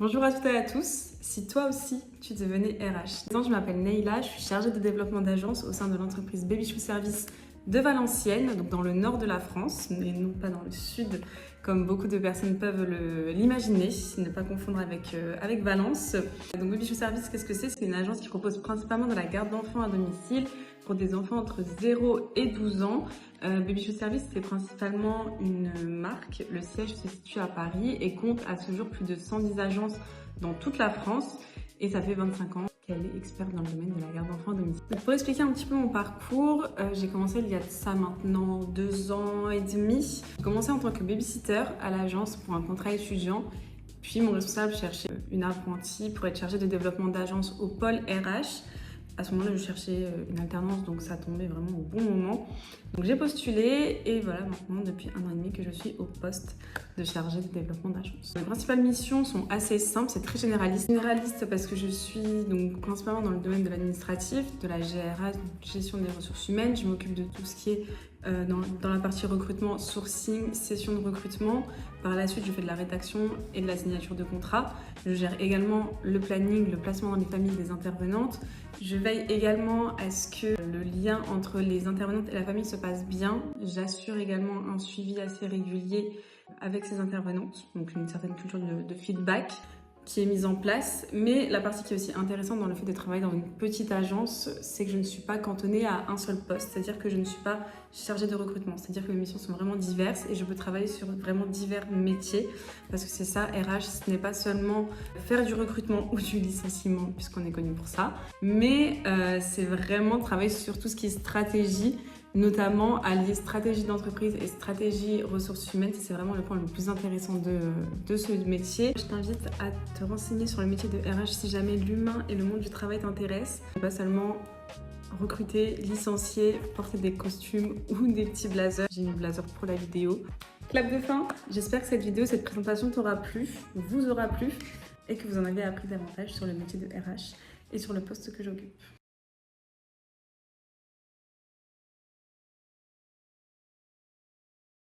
Bonjour à toutes et à tous, si toi aussi tu devenais RH. Je m'appelle Neila, je suis chargée de développement d'agence au sein de l'entreprise Baby Shoe Service de Valenciennes, donc dans le nord de la France, mais non pas dans le sud comme beaucoup de personnes peuvent l'imaginer, ne pas confondre avec Valence. Donc Baby Shoe Service, qu'est-ce que c'est? C'est une agence qui propose principalement de la garde d'enfants à domicile pour des enfants entre 0 et 12 ans. Baby Shoe Service, c'est principalement une marque. Le siège se situe à Paris et compte à ce jour plus de 110 agences dans toute la France. Et ça fait 25 ans qu'elle est experte dans le domaine de la garde d'enfants à domicile. Pour expliquer un petit peu mon parcours, j'ai commencé il y a de ça maintenant 2 ans et demi. J'ai commencé en tant que babysitter à l'agence pour un contrat étudiant. Puis mon responsable cherchait une apprentie pour être chargée de développement d'agence au pôle RH. À ce moment-là, je cherchais une alternance, donc ça tombait vraiment au bon moment. Donc j'ai postulé et voilà, maintenant depuis 1 an et demi que je suis au poste de chargée de développement d'agence. Les principales missions sont assez simples, c'est très généraliste. Généraliste parce que je suis donc principalement dans le domaine de l'administratif, de la GRH, donc gestion des ressources humaines. Je m'occupe de tout ce qui est dans la partie recrutement, sourcing, session de recrutement. Par la suite, je fais de la rédaction et de la signature de contrat. Je gère également le planning, le placement dans les familles des intervenantes. Je veille également à ce que le lien entre les intervenantes et la famille se passe bien. J'assure également un suivi assez régulier avec ces intervenantes, donc une certaine culture de feedback qui est mise en place. Mais la partie qui est aussi intéressante dans le fait de travailler dans une petite agence, c'est que je ne suis pas cantonnée à un seul poste, c'est-à-dire que je ne suis pas chargée de recrutement, c'est-à-dire que mes missions sont vraiment diverses et je peux travailler sur vraiment divers métiers, parce que c'est ça, RH, ce n'est pas seulement faire du recrutement ou du licenciement, puisqu'on est connu pour ça, mais c'est vraiment travailler sur tout ce qui est stratégie, notamment allier stratégie d'entreprise et stratégie ressources humaines. C'est vraiment le point le plus intéressant de ce métier. Je t'invite à te renseigner sur le métier de RH si jamais l'humain et le monde du travail t'intéressent. Pas seulement recruter, licencier, porter des costumes ou des petits blazers. J'ai mis blazer pour la vidéo. Clap de fin, j'espère que cette vidéo, cette présentation t'aura plu, vous aura plu et que vous en avez appris davantage sur le métier de RH et sur le poste que j'occupe.